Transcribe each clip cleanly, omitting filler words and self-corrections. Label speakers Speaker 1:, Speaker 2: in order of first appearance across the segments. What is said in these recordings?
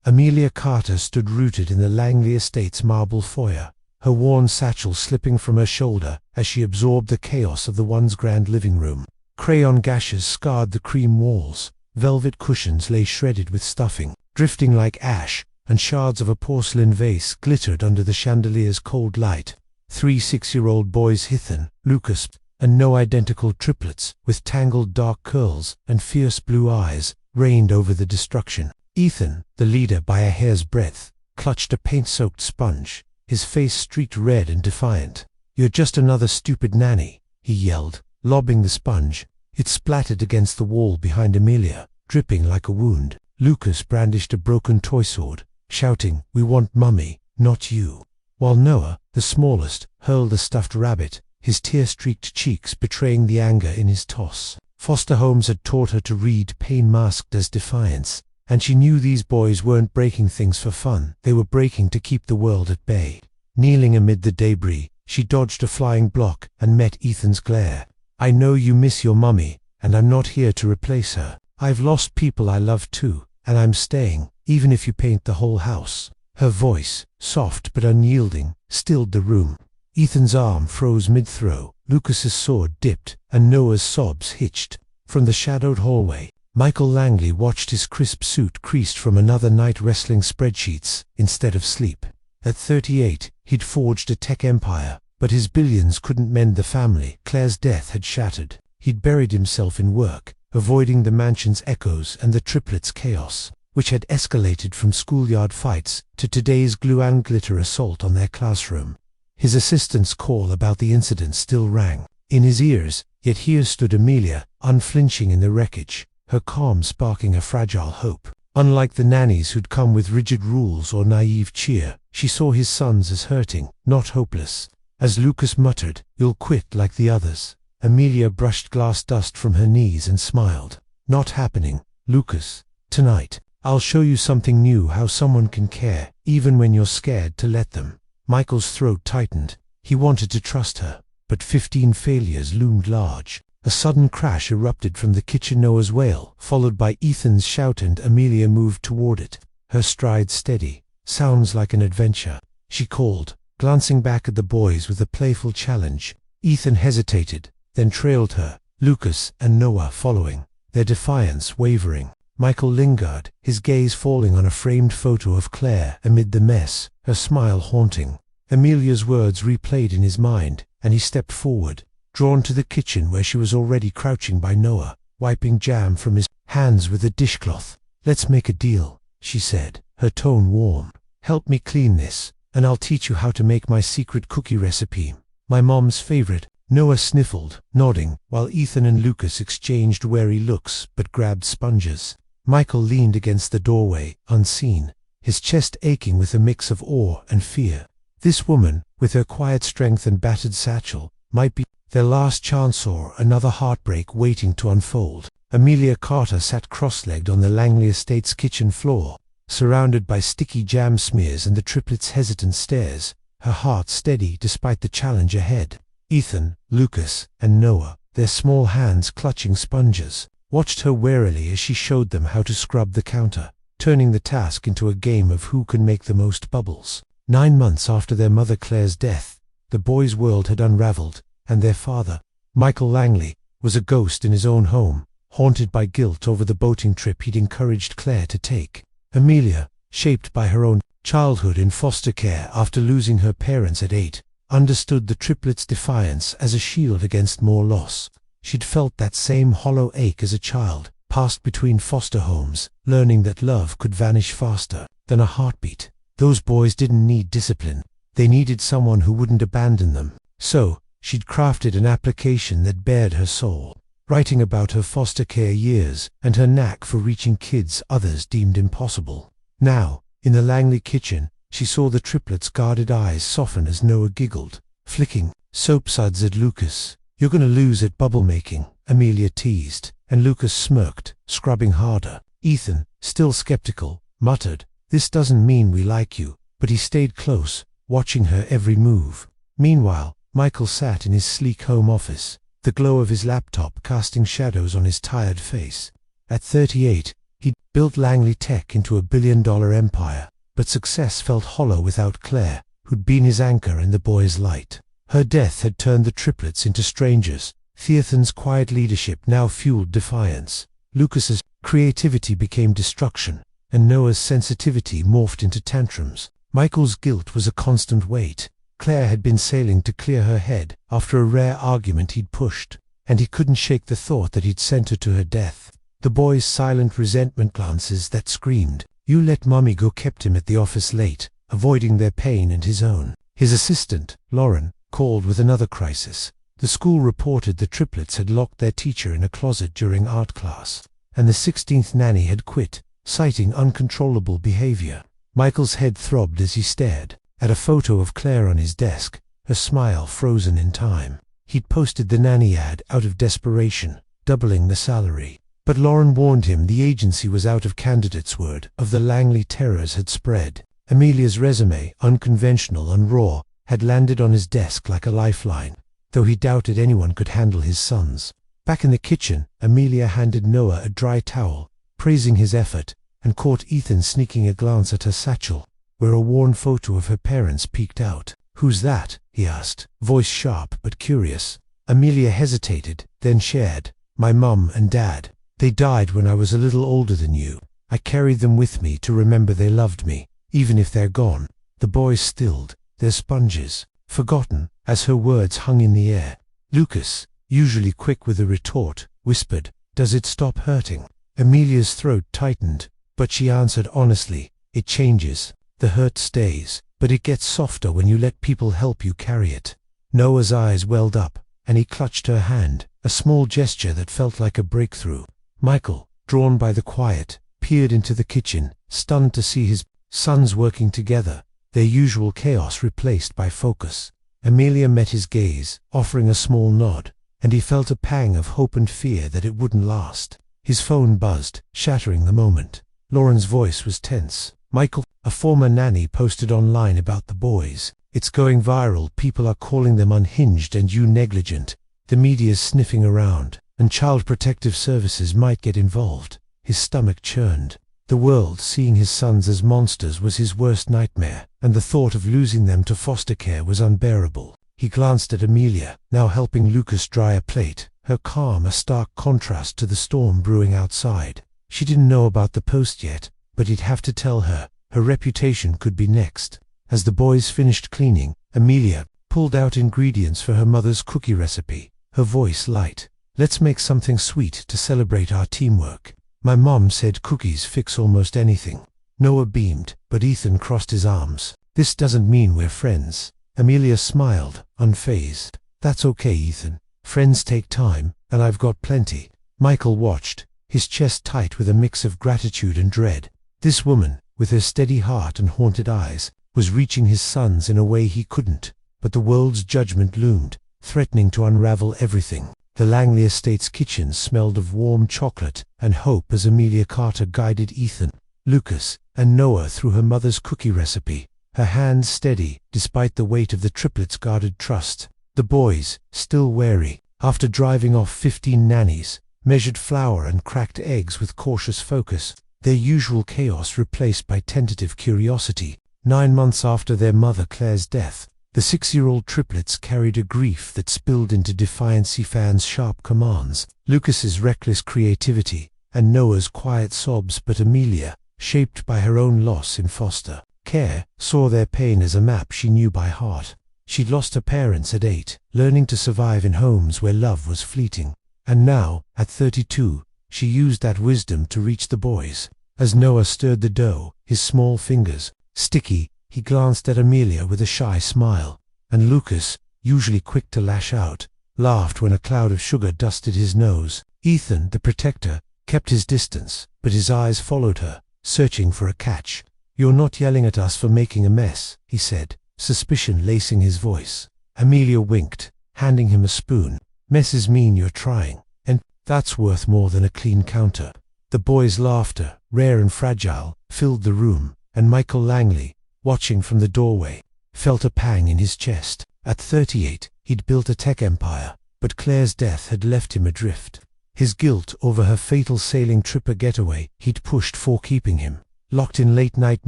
Speaker 1: Amelia Carter stood rooted in the Langley estate's marble foyer, her worn satchel slipping from her shoulder as she absorbed the chaos of the once grand living room. Crayon gashes scarred the cream walls, velvet cushions lay shredded with stuffing, drifting like ash, and shards of a porcelain vase glittered under the chandelier's cold light. 3 6-year-old boys, Ethan, Lucas, and no identical triplets, with tangled dark curls and fierce blue eyes, reigned over the destruction. Ethan, the leader by a hair's breadth, clutched a paint-soaked sponge, his face streaked red and defiant. "You're just another stupid nanny," he yelled, lobbing the sponge. It splattered against the wall behind Amelia, dripping like a wound. Lucas brandished a broken toy sword, shouting, "We want Mummy, not you," while Noah, the smallest, hurled a stuffed rabbit, his tear-streaked cheeks betraying the anger in his toss. Foster homes had taught her to read pain masked as defiance, and she knew these boys weren't breaking things for fun, they were breaking to keep the world at bay. Kneeling amid the debris, she dodged a flying block and met Ethan's glare. "I know you miss your mummy, and I'm not here to replace her. I've lost people I love too, and I'm staying, even if you paint the whole house." Her voice, soft but unyielding, stilled the room. Ethan's arm froze mid-throw, Lucas's sword dipped, and Noah's sobs hitched. From the shadowed hallway, Michael Langley watched his crisp suit creased from another night wrestling spreadsheets instead of sleep. At 38, he'd forged a tech empire, but his billions couldn't mend the family Claire's death had shattered. He'd buried himself in work, avoiding the mansion's echoes and the triplets' chaos, which had escalated from schoolyard fights to today's glue and glitter assault on their classroom. His assistant's call about the incident still rang in his ears, yet here stood Amelia, unflinching in the wreckage, her calm sparking a fragile hope. Unlike the nannies who'd come with rigid rules or naive cheer, she saw his sons as hurting, not hopeless. As Lucas muttered, "You'll quit like the others," Amelia brushed glass dust from her knees and smiled. "Not happening, Lucas. Tonight, I'll show you something new, how someone can care, even when you're scared to let them." Michael's throat tightened. He wanted to trust her, but 15 failures loomed large. A sudden crash erupted from the kitchen, Noah's wail, followed by Ethan's shout, and Amelia moved toward it, her stride steady. "Sounds like an adventure," she called, glancing back at the boys with a playful challenge. Ethan hesitated, then trailed her, Lucas and Noah following, their defiance wavering. Michael lingered, his gaze falling on a framed photo of Claire amid the mess, her smile haunting. Amelia's words replayed in his mind, and he stepped forward, drawn to the kitchen where she was already crouching by Noah, wiping jam from his hands with a dishcloth. "Let's make a deal," she said, her tone warm. "Help me clean this, and I'll teach you how to make my secret cookie recipe. My mom's favorite." Noah sniffled, nodding, while Ethan and Lucas exchanged wary looks but grabbed sponges. Michael leaned against the doorway, unseen, his chest aching with a mix of awe and fear. This woman, with her quiet strength and battered satchel, might be their last chance, or another heartbreak waiting to unfold. Amelia Carter sat cross-legged on the Langley estate's kitchen floor, surrounded by sticky jam smears and the triplets' hesitant stares, her heart steady despite the challenge ahead. Ethan, Lucas, and Noah, their small hands clutching sponges, watched her warily as she showed them how to scrub the counter, turning the task into a game of who can make the most bubbles. 9 months after their mother Claire's death, the boys' world had unraveled, and their father, Michael Langley, was a ghost in his own home, haunted by guilt over the boating trip he'd encouraged Claire to take. Amelia, shaped by her own childhood in foster care after losing her parents at 8, understood the triplets' defiance as a shield against more loss. She'd felt that same hollow ache as a child, passed between foster homes, learning that love could vanish faster than a heartbeat. Those boys didn't need discipline, they needed someone who wouldn't abandon them. So, she'd crafted an application that bared her soul, writing about her foster care years and her knack for reaching kids others deemed impossible. Now, in the Langley kitchen, she saw the triplets' guarded eyes soften as Noah giggled, flicking soap suds at Lucas. "You're gonna lose at bubble making," Amelia teased, and Lucas smirked, scrubbing harder. Ethan, still skeptical, muttered, "This doesn't mean we like you," but he stayed close, watching her every move. Meanwhile, Michael sat in his sleek home office, the glow of his laptop casting shadows on his tired face. At 38, He'd built Langley Tech into a billion-dollar empire, but success felt hollow without Claire, who'd been his anchor and the boy's light. Her death had turned the triplets into strangers. Theathan's quiet leadership now fueled defiance. Lucas's creativity became destruction, and Noah's sensitivity morphed into tantrums. Michael's guilt was a constant weight. Claire had been sailing to clear her head after a rare argument he'd pushed, and he couldn't shake the thought that he'd sent her to her death. The boy's silent resentment glances that screamed, "You let Mummy go," kept him at the office late, avoiding their pain and his own. His assistant, Lauren, called with another crisis. The school reported the triplets had locked their teacher in a closet during art class, and the 16th nanny had quit, citing uncontrollable behavior. Michael's head throbbed as he stared at a photo of Claire on his desk, her smile frozen in time. He'd posted the nanny ad out of desperation, doubling the salary. But Lauren warned him the agency was out of candidates. Word of the Langley terrors had spread. Amelia's resume, unconventional and raw, had landed on his desk like a lifeline, though he doubted anyone could handle his sons. Back in the kitchen, Amelia handed Noah a dry towel, praising his effort, and caught Ethan sneaking a glance at her satchel, where a worn photo of her parents peeked out. "Who's that?" he asked, voice sharp but curious. Amelia hesitated, then shared, "My mum and dad. They died when I was a little older than you. I carried them with me to remember they loved me, even if they're gone." The boys stilled, their sponges, forgotten, as her words hung in the air. Lucas, usually quick with a retort, whispered, "Does it stop hurting?" Amelia's throat tightened, but she answered honestly, "It changes. The hurt stays, but it gets softer when you let people help you carry it." Noah's eyes welled up, and he clutched her hand, a small gesture that felt like a breakthrough. Michael, drawn by the quiet, peered into the kitchen, stunned to see his sons working together, their usual chaos replaced by focus. Amelia met his gaze, offering a small nod, and he felt a pang of hope and fear that it wouldn't last. His phone buzzed, shattering the moment. Lauren's voice was tense. "Michael, a former nanny posted online about the boys. It's going viral. People are calling them unhinged and you negligent. The media's sniffing around, and Child Protective Services might get involved." His stomach churned. The world seeing his sons as monsters was his worst nightmare, and the thought of losing them to foster care was unbearable. He glanced at Amelia, now helping Lucas dry a plate, her calm a stark contrast to the storm brewing outside. She didn't know about the post yet, but he'd have to tell her. Her reputation could be next. As the boys finished cleaning, Amelia pulled out ingredients for her mother's cookie recipe, her voice light. "Let's make something sweet to celebrate our teamwork. My mom said cookies fix almost anything." Noah beamed, but Ethan crossed his arms. "This doesn't mean we're friends." Amelia smiled, unfazed. "That's okay, Ethan. Friends take time, and I've got plenty." Michael watched, his chest tight with a mix of gratitude and dread. This woman, with her steady heart and haunted eyes, was reaching his sons in a way he couldn't. But the world's judgment loomed, threatening to unravel everything. The Langley estate's kitchen smelled of warm chocolate and hope as Amelia Carter guided Ethan, Lucas, and Noah through her mother's cookie recipe, her hands steady despite the weight of the triplets' guarded trust. The boys, still wary, after driving off 15 nannies, measured flour and cracked eggs with cautious focus, their usual chaos replaced by tentative curiosity. 9 months after their mother Claire's death, the 6-year-old triplets carried a grief that spilled into Defiance fans' sharp commands, Lucas's reckless creativity, and Noah's quiet sobs. But Amelia, shaped by her own loss in foster care, saw their pain as a map she knew by heart. She'd lost her parents at 8, learning to survive in homes where love was fleeting. And now, at 32, she used that wisdom to reach the boys. As Noah stirred the dough, his small fingers sticky, he glanced at Amelia with a shy smile, and Lucas, usually quick to lash out, laughed when a cloud of sugar dusted his nose. Ethan, the protector, kept his distance, but his eyes followed her, searching for a catch. "You're not yelling at us for making a mess," he said, suspicion lacing his voice. Amelia winked, handing him a spoon. "Messes mean you're trying, and that's worth more than a clean counter." The boys' laughter, rare and fragile, filled the room, and Michael Langley, watching from the doorway, felt a pang in his chest. At 38, he'd built a tech empire, but Claire's death had left him adrift. His guilt over her fatal sailing trip a getaway he'd pushed for keeping him locked in late-night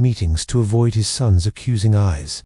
Speaker 1: meetings to avoid his son's accusing eyes.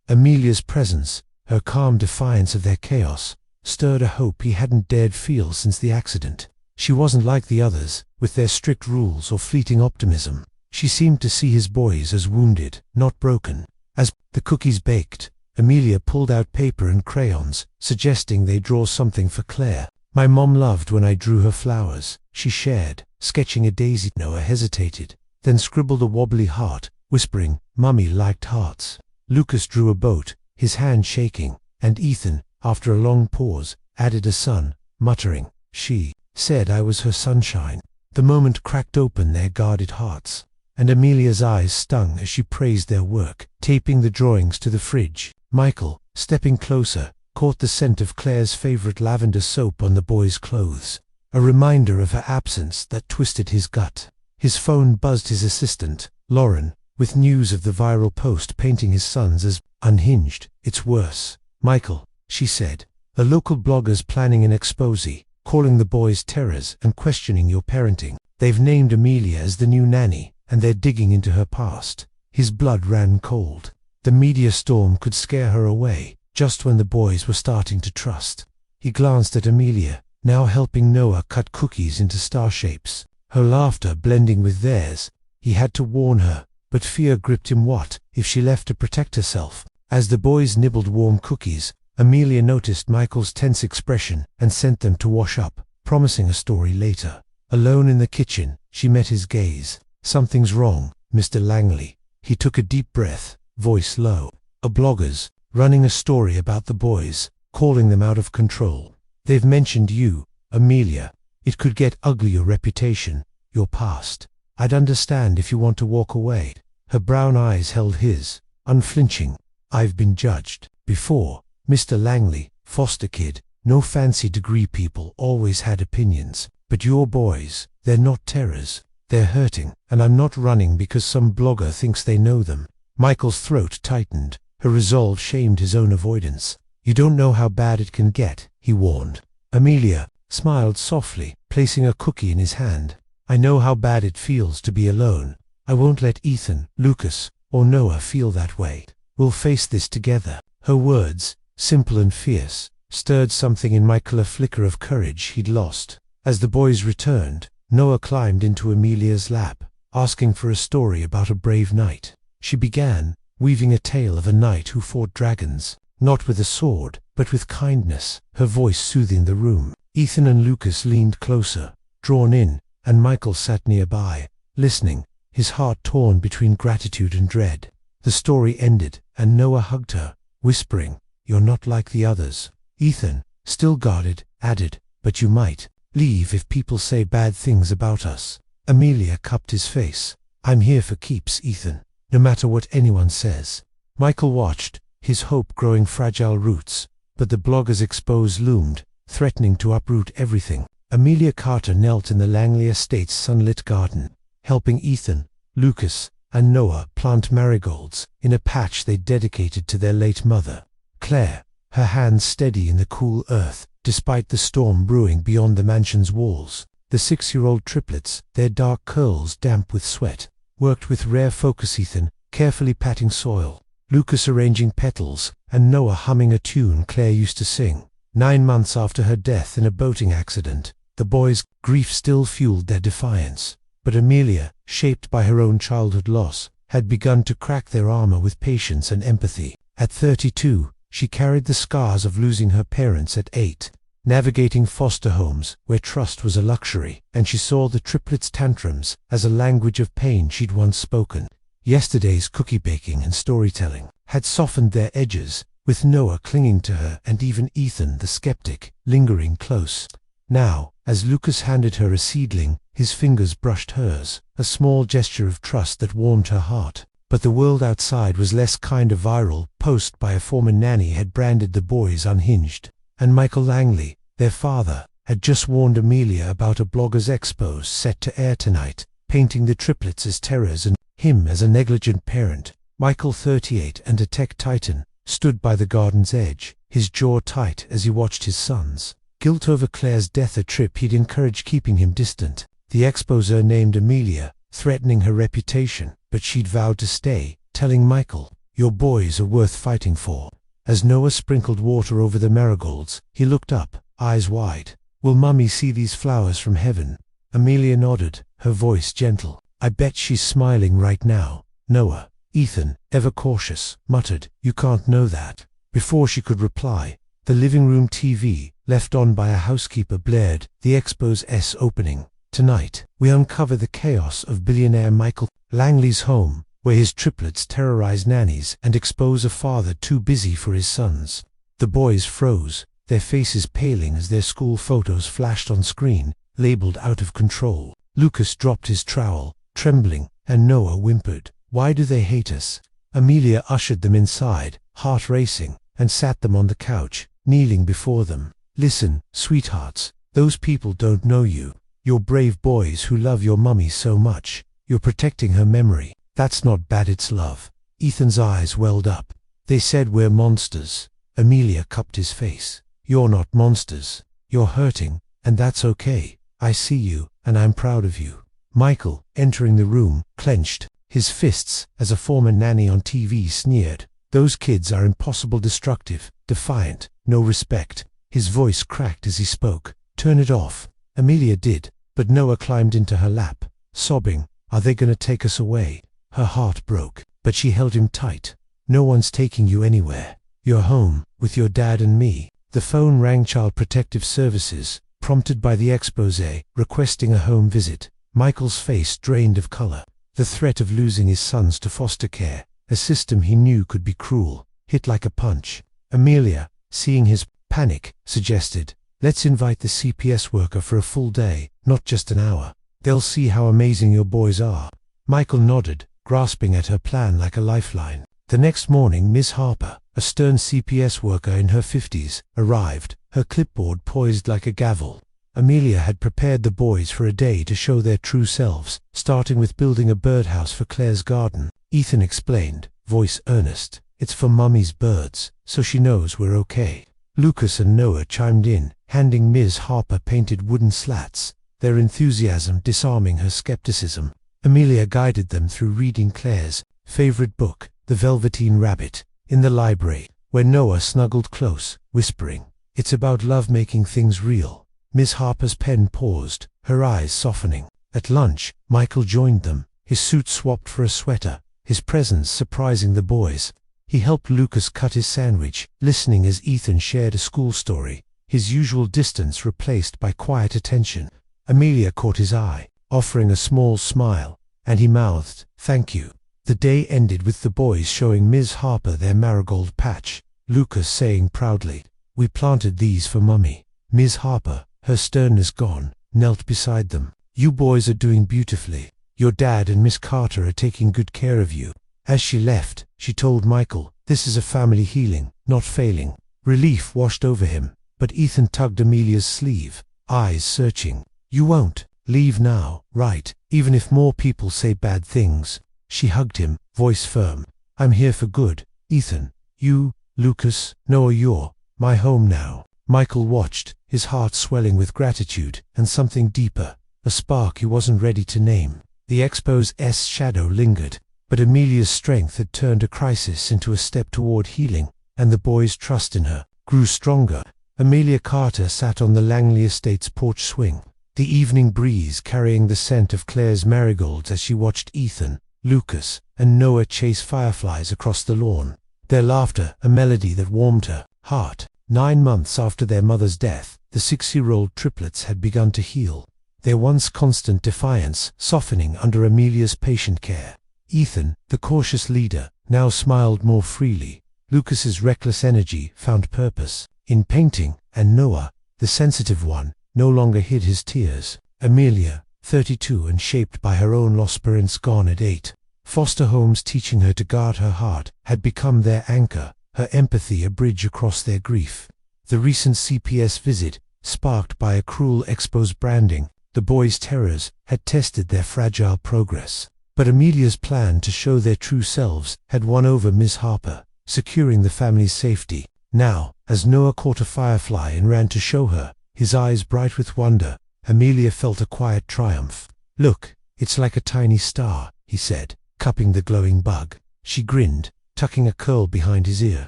Speaker 1: Amelia's presence, her calm defiance of their chaos, stirred a hope he hadn't dared feel since the accident. She wasn't like the others, with their strict rules or fleeting optimism. She seemed to see his boys as wounded, not broken. As the cookies baked, Amelia pulled out paper and crayons, suggesting they draw something for Claire. "My mom loved when I drew her flowers," she shared, sketching a daisy. Noah hesitated, then scribbled a wobbly heart, whispering, "Mummy liked hearts." Lucas drew a boat, his hand shaking, and Ethan, after a long pause, added a sun, muttering, "She said I was her sunshine." The moment cracked open their guarded hearts, and Amelia's eyes stung as she praised their work, taping the drawings to the fridge. Michael, stepping closer, caught the scent of Claire's favorite lavender soap on the boys' clothes, a reminder of her absence that twisted his gut. His phone buzzed his assistant, Lauren, with news of the viral post painting his sons as unhinged. "It's worse, Michael," she said. "A local blogger's planning an exposé, calling the boys terrors and questioning your parenting. They've named Amelia as the new nanny, and they're digging into her past." His blood ran cold. The media storm could scare her away, just when the boys were starting to trust. He glanced at Amelia, now helping Noah cut cookies into star shapes, her laughter blending with theirs. He had to warn her, but fear gripped him. What if she left to protect herself? As the boys nibbled warm cookies, Amelia noticed Michael's tense expression and sent them to wash up, promising a story later. Alone in the kitchen, she met his gaze. "Something's wrong, Mr. Langley." He took a deep breath, voice low. "A blogger's running a story about the boys, calling them out of control. They've mentioned you, Amelia. It could get ugly, your reputation, your past. I'd understand if you want to walk away." Her brown eyes held his, unflinching. "I've been judged before, Mr. Langley, foster kid, no fancy degree. People always had opinions, but your boys, they're not terrors. They're hurting, and I'm not running because some blogger thinks they know them." Michael's throat tightened. Her resolve shamed his own avoidance. "You don't know how bad it can get," he warned. Amelia smiled softly, placing a cookie in his hand. "I know how bad it feels to be alone. I won't let Ethan, Lucas, or Noah feel that way. We'll face this together." Her words, simple and fierce, stirred something in Michael, a flicker of courage he'd lost. As the boys returned, Noah climbed into Amelia's lap, asking for a story about a brave knight. She began, weaving a tale of a knight who fought dragons, not with a sword, but with kindness, her voice soothing the room. Ethan and Lucas leaned closer, drawn in, and Michael sat nearby, listening, his heart torn between gratitude and dread. The story ended, and Noah hugged her, whispering, "You're not like the others." Ethan, still guarded, added, "But you might leave if people say bad things about us." Amelia cupped his face. "I'm here for keeps, Ethan, no matter what anyone says." Michael watched, his hope growing fragile roots, but the blogger's expose loomed, threatening to uproot everything. Amelia Carter knelt in the Langley estate's sunlit garden, helping Ethan, Lucas, and Noah plant marigolds in a patch they dedicated to their late mother. Claire, her hands steady in the cool earth, despite the storm brewing beyond the mansion's walls. The 6-year-old triplets, their dark curls damp with sweat, worked with rare focus. Ethan, carefully patting soil, Lucas arranging petals, and Noah humming a tune Claire used to sing. 9 months after her death in a boating accident, the boys' grief still fueled their defiance. But Amelia, shaped by her own childhood loss, had begun to crack their armor with patience and empathy. At 32, she carried the scars of losing her parents at 8, navigating foster homes where trust was a luxury, and she saw the triplets' tantrums as a language of pain she'd once spoken. Yesterday's cookie baking and storytelling had softened their edges, with Noah clinging to her and even Ethan the skeptic lingering close. Now, as Lucas handed her a seedling, his fingers brushed hers, a small gesture of trust that warmed her heart. But the world outside was less kind. A viral post by a former nanny had branded the boys unhinged, and Michael Langley, their father, had just warned Amelia about a blogger's expose set to air tonight, painting the triplets as terrors and him as a negligent parent. Michael, 38 and a tech titan, stood by the garden's edge, his jaw tight as he watched his sons. Guilt over Claire's death, a trip he'd encouraged keeping him distant. The exposer named Amelia, threatening her reputation, but she'd vowed to stay, telling Michael, "Your boys are worth fighting for." As Noah sprinkled water over the marigolds, he looked up, eyes wide. "Will Mummy see these flowers from heaven?" Amelia nodded, her voice gentle. "I bet she's smiling right now." Noah, Ethan, ever cautious, muttered, "You can't know that." Before she could reply, the living room TV, left on by a housekeeper, blared, the Expo's opening. Tonight, we uncover the chaos of billionaire Michael Langley's home, where his triplets terrorize nannies and expose a father too busy for his sons. The boys froze, their faces paling as their school photos flashed on screen, labeled out of control. Lucas dropped his trowel, trembling, and Noah whimpered, "Why do they hate us?" Amelia ushered them inside, heart racing, and sat them on the couch, kneeling before them. "Listen, sweethearts, those people don't know you. You're brave boys who love your mummy so much. You're protecting her memory. That's not bad, it's love." Ethan's eyes welled up. "They said we're monsters." Amelia cupped his face. "You're not monsters. You're hurting, and that's okay. I see you, and I'm proud of you." Michael, entering the room, clenched his fists as a former nanny on TV sneered. "Those kids are impossible, destructive, defiant, no respect." His voice cracked as he spoke. "Turn it off." Amelia did, but Noah climbed into her lap, sobbing, "Are they gonna take us away?" Her heart broke, but she held him tight. "No one's taking you anywhere. You're home, with your dad and me." The phone rang. Child Protective Services, prompted by the expose, requesting a home visit. Michael's face drained of color. The threat of losing his sons to foster care, a system he knew could be cruel, hit like a punch. Amelia, seeing his panic, suggested, "Let's invite the CPS worker for a full day, not just an hour. They'll see how amazing your boys are." Michael nodded, grasping at her plan like a lifeline. The next morning, Miss Harper, a stern CPS worker in her 50s, arrived, her clipboard poised like a gavel. Amelia had prepared the boys for a day to show their true selves, starting with building a birdhouse for Claire's garden. Ethan explained, voice earnest, "It's for Mummy's birds, so she knows we're okay." Lucas and Noah chimed in, handing Ms. Harper painted wooden slats, their enthusiasm disarming her skepticism. Amelia guided them through reading Claire's favorite book, The Velveteen Rabbit, in the library, where Noah snuggled close, whispering, "It's about love making things real." Miss Harper's pen paused, her eyes softening. At lunch, Michael joined them, his suit swapped for a sweater, his presence surprising the boys. He helped Lucas cut his sandwich, listening as Ethan shared a school story, his usual distance replaced by quiet attention. Amelia caught his eye, offering a small smile, and he mouthed, "Thank you." The day ended with the boys showing Ms. Harper their marigold patch, Lucas saying proudly, "We planted these for Mummy." Ms. Harper, her sternness gone, knelt beside them. "You boys are doing beautifully. Your dad and Miss Carter are taking good care of you." As she left, she told Michael, "This is a family healing, not failing." Relief washed over him, but Ethan tugged Amelia's sleeve, eyes searching. "You won't leave now, right? Even if more people say bad things." She hugged him, voice firm. "I'm here for good, Ethan. You, Lucas, Noah, you're my home now." Michael watched, his heart swelling with gratitude and something deeper, a spark he wasn't ready to name. The Expo's shadow lingered, but Amelia's strength had turned a crisis into a step toward healing, and the boys' trust in her grew stronger. Amelia Carter sat on the Langley estate's porch swing, the evening breeze carrying the scent of Claire's marigolds as she watched Ethan, Lucas, and Noah chase fireflies across the lawn. Their laughter, a melody that warmed her heart. 9 months after their mother's death, the 6-year-old triplets had begun to heal, their once constant defiance softening under Amelia's patient care. Ethan, the cautious leader, now smiled more freely. Lucas's reckless energy found purpose in painting, and Noah, the sensitive one, no longer hid his tears. Amelia, 32 and shaped by her own lost parents gone at 8, foster homes teaching her to guard her heart, had become their anchor, her empathy a bridge across their grief. The recent CPS visit, sparked by a cruel Expo's branding, the boys' terrors, had tested their fragile progress. But Amelia's plan to show their true selves had won over Miss Harper, securing the family's safety. Now, as Noah caught a firefly and ran to show her, his eyes bright with wonder. Amelia felt a quiet triumph. "Look, it's like a tiny star," he said, cupping the glowing bug. She grinned, tucking a curl behind his ear.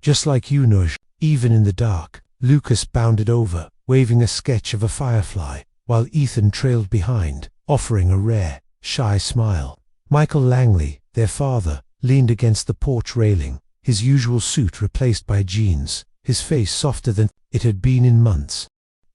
Speaker 1: "Just like you, Nuj, even in the dark." Lucas bounded over, waving a sketch of a firefly, while Ethan trailed behind, offering a rare, shy smile. Michael Langley, their father, leaned against the porch railing, his usual suit replaced by jeans, his face softer than it had been in months.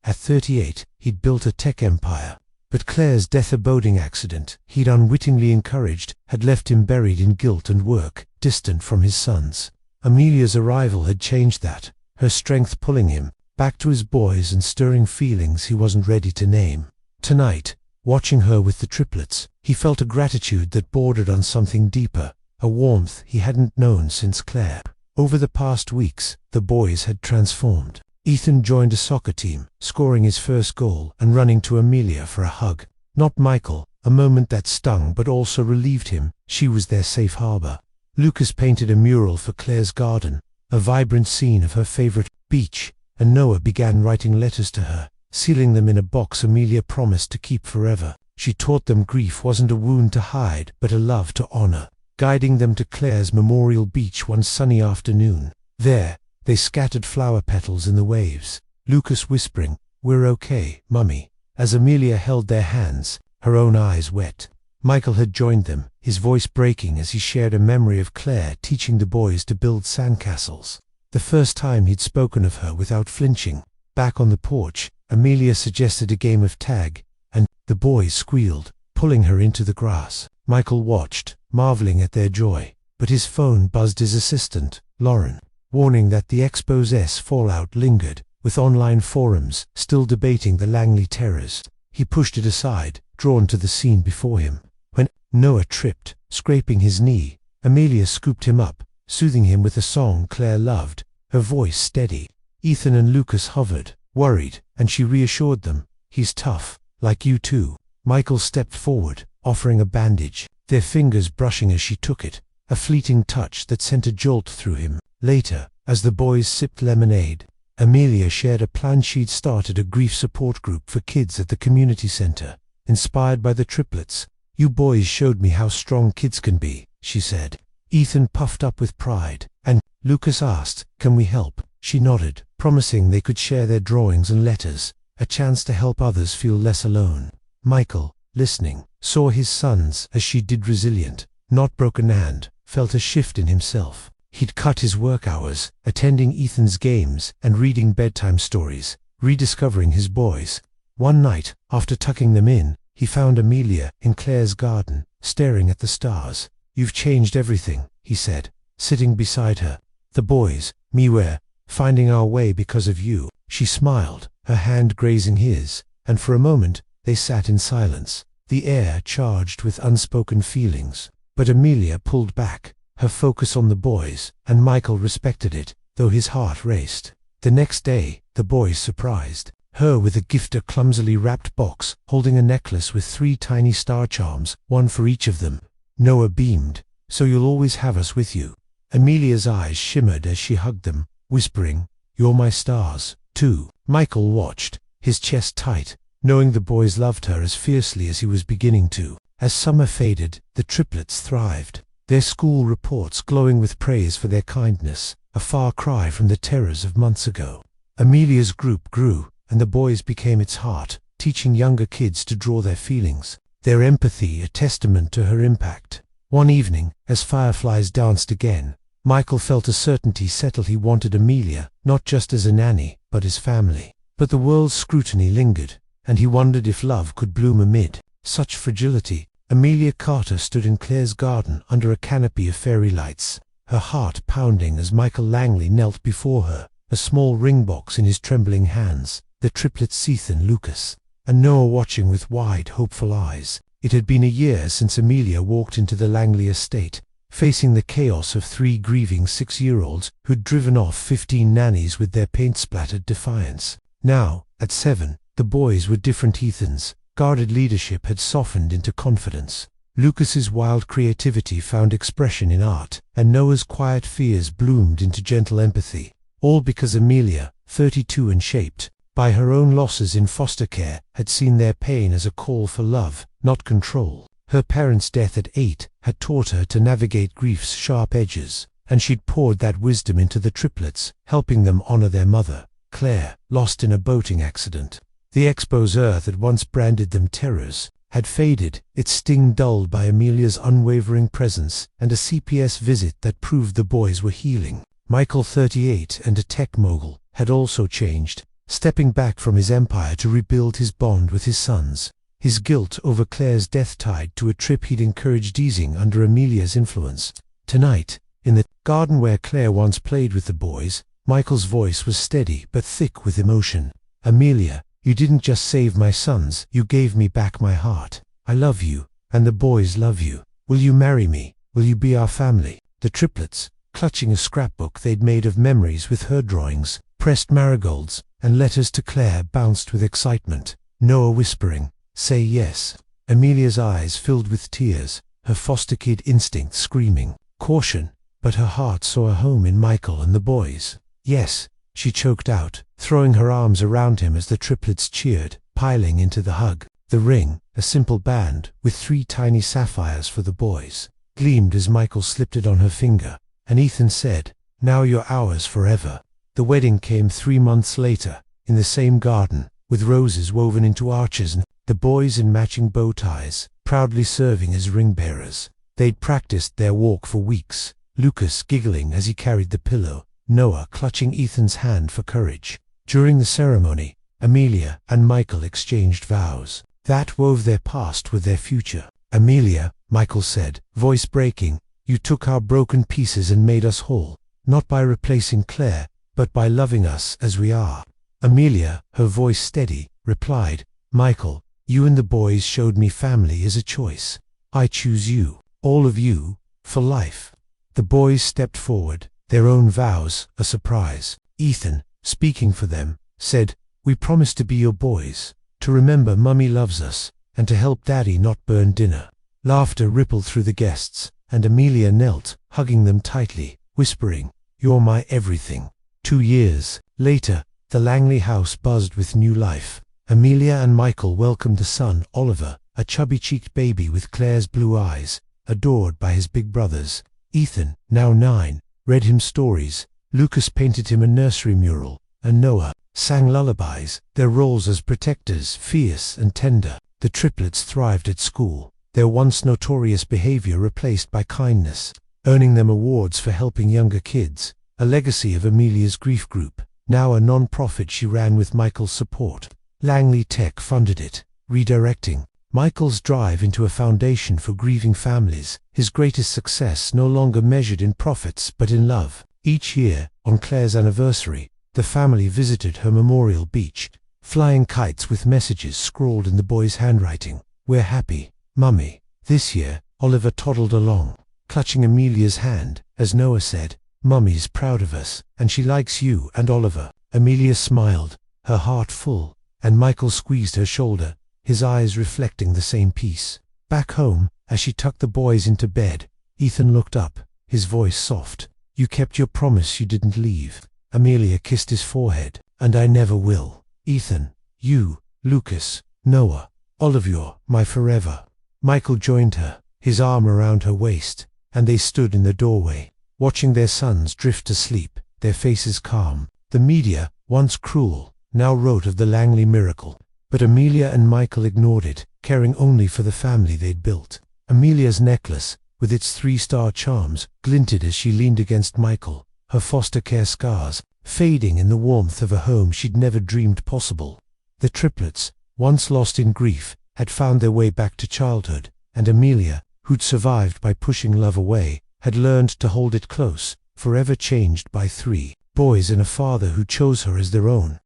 Speaker 1: At 38, he'd built a tech empire, but Claire's death, a boating accident he'd unwittingly encouraged, had left him buried in guilt and work, distant from his sons. Amelia's arrival had changed that, her strength pulling him back to his boys and stirring feelings he wasn't ready to name. Tonight, watching her with the triplets, he felt a gratitude that bordered on something deeper, a warmth he hadn't known since Claire. Over the past weeks, the boys had transformed. Ethan joined a soccer team, scoring his first goal and running to Amelia for a hug. Not Michael, a moment that stung but also relieved him. She was their safe harbor. Lucas painted a mural for Claire's garden, a vibrant scene of her favorite beach, and Noah began writing letters to her, sealing them in a box Amelia promised to keep forever. She taught them grief wasn't a wound to hide, but a love to honor, guiding them to Claire's memorial beach one sunny afternoon. There, they scattered flower petals in the waves, Lucas whispering, "We're okay, Mummy," as Amelia held their hands, her own eyes wet. Michael had joined them, his voice breaking as he shared a memory of Claire teaching the boys to build sandcastles. The first time he'd spoken of her without flinching. Back on the porch, Amelia suggested a game of tag, and the boys squealed, pulling her into the grass. Michael watched, marveling at their joy, but his phone buzzed his assistant, Lauren, warning that the expose's fallout lingered, with online forums still debating the Langley terrors. He pushed it aside, drawn to the scene before him. When Noah tripped, scraping his knee, Amelia scooped him up, soothing him with a song Claire loved, her voice steady. Ethan and Lucas hovered, worried, and she reassured them, "He's tough, like you too." Michael stepped forward, offering a bandage, their fingers brushing as she took it, a fleeting touch that sent a jolt through him. Later, as the boys sipped lemonade, Amelia shared a plan she'd started a grief support group for kids at the community center. "Inspired by the triplets, you boys showed me how strong kids can be," she said. Ethan puffed up with pride, and Lucas asked, "Can we help?" She nodded, promising they could share their drawings and letters, a chance to help others feel less alone. Michael, listening, saw his sons as she did, resilient, not broken, and felt a shift in himself. He'd cut his work hours, attending Ethan's games and reading bedtime stories, rediscovering his boys. One night, after tucking them in, he found Amelia in Claire's garden, staring at the stars. "You've changed everything," he said, sitting beside her. "The boys, me, we're finding our way because of you." She smiled, her hand grazing his, and for a moment, they sat in silence, the air charged with unspoken feelings. But Amelia pulled back, her focus on the boys, and Michael respected it, though his heart raced. The next day, the boys surprised her with a gift, a clumsily wrapped box, holding a necklace with 3 tiny star charms, one for each of them. Noah beamed, "So you'll always have us with you." Amelia's eyes shimmered as she hugged them, whispering, "You're my stars, too." Michael watched, his chest tight, knowing the boys loved her as fiercely as he was beginning to. As summer faded, the triplets thrived, their school reports glowing with praise for their kindness, a far cry from the terrors of months ago. Amelia's group grew, and the boys became its heart, teaching younger kids to draw their feelings, their empathy a testament to her impact. One evening, as fireflies danced again, Michael felt a certainty settle. He wanted Amelia, not just as a nanny, but as family. But the world's scrutiny lingered, and he wondered if love could bloom amid such fragility. Amelia Carter stood in Claire's garden under a canopy of fairy lights, her heart pounding as Michael Langley knelt before her, a small ring box in his trembling hands, the triplets Ethan, Lucas, and Noah watching with wide, hopeful eyes. It had been a year since Amelia walked into the Langley estate, facing the chaos of 3 grieving 6-year-olds who'd driven off 15 nannies with their paint-splattered defiance. Now, at 7, the boys were different. Ethan's guarded leadership had softened into confidence. Lucas's wild creativity found expression in art, and Noah's quiet fears bloomed into gentle empathy. All because Amelia, 32 and shaped, by her own losses in foster care, had seen their pain as a call for love, not control. Her parents' death at 8 had taught her to navigate grief's sharp edges, and she'd poured that wisdom into the triplets, helping them honor their mother, Claire, lost in a boating accident. The exposure that once branded them terrors had faded, its sting dulled by Amelia's unwavering presence and a CPS visit that proved the boys were healing. Michael, 38 and a tech mogul, had also changed, stepping back from his empire to rebuild his bond with his sons. His guilt over Claire's death tied to a trip he'd encouraged easing under Amelia's influence. Tonight, in the garden where Claire once played with the boys, Michael's voice was steady but thick with emotion. "Amelia, you didn't just save my sons, you gave me back my heart. I love you, and the boys love you. Will you marry me? Will you be our family?" The triplets, clutching a scrapbook they'd made of memories with her drawings, pressed marigolds, and letters to Claire bounced with excitement. Noah whispering, "Say yes." Amelia's eyes filled with tears, her foster kid instinct screaming, "Caution," but her heart saw a home in Michael and the boys. "Yes," she choked out, throwing her arms around him as the triplets cheered, piling into the hug. The ring, a simple band with 3 tiny sapphires for the boys, gleamed as Michael slipped it on her finger, and Ethan said, "Now you're ours forever." The wedding came 3 months later, in the same garden, with roses woven into arches and the boys in matching bow ties, proudly serving as ring bearers. They'd practiced their walk for weeks, Lucas giggling as he carried the pillow, Noah clutching Ethan's hand for courage. During the ceremony, Amelia and Michael exchanged vows that wove their past with their future. "Amelia," Michael said, voice breaking, "you took our broken pieces and made us whole, not by replacing Claire, but by loving us as we are." Amelia, her voice steady, replied, "Michael, you and the boys showed me family is a choice. I choose you, all of you, for life." The boys stepped forward, their own vows a surprise. Ethan, speaking for them, said, "We promise to be your boys, to remember Mummy loves us, and to help Daddy not burn dinner." Laughter rippled through the guests, and Amelia knelt, hugging them tightly, whispering, "You're my everything." 2 years later, the Langley house buzzed with new life. Amelia and Michael welcomed a son, Oliver, a chubby-cheeked baby with Claire's blue eyes, adored by his big brothers. Ethan, now 9, read him stories, Lucas painted him a nursery mural, and Noah sang lullabies, their roles as protectors fierce and tender. The triplets thrived at school, their once notorious behavior replaced by kindness, earning them awards for helping younger kids, a legacy of Amelia's grief group, now a non-profit she ran with Michael's support. Langley Tech funded it, redirecting Michael's drive into a foundation for grieving families, his greatest success no longer measured in profits but in love. Each year, on Claire's anniversary, the family visited her memorial beach, flying kites with messages scrawled in the boys' handwriting. "We're happy, Mummy." This year, Oliver toddled along, clutching Amelia's hand, as Noah said, "Mummy's proud of us, and she likes you and Oliver." Amelia smiled, her heart full, and Michael squeezed her shoulder, his eyes reflecting the same peace. Back home, as she tucked the boys into bed, Ethan looked up, his voice soft. "You kept your promise, you didn't leave." Amelia kissed his forehead, "And I never will." "Ethan, you, Lucas, Noah, all of you, my forever." Michael joined her, his arm around her waist, and they stood in the doorway, watching their sons drift to sleep, their faces calm. The media, once cruel, now wrote of the Langley miracle, but Amelia and Michael ignored it, caring only for the family they'd built. Amelia's necklace, with its 3-star charms, glinted as she leaned against Michael, her foster care scars fading in the warmth of a home she'd never dreamed possible. The triplets, once lost in grief, had found their way back to childhood, and Amelia, who'd survived by pushing love away, had learned to hold it close, forever changed by 3 boys and a father who chose her as their own.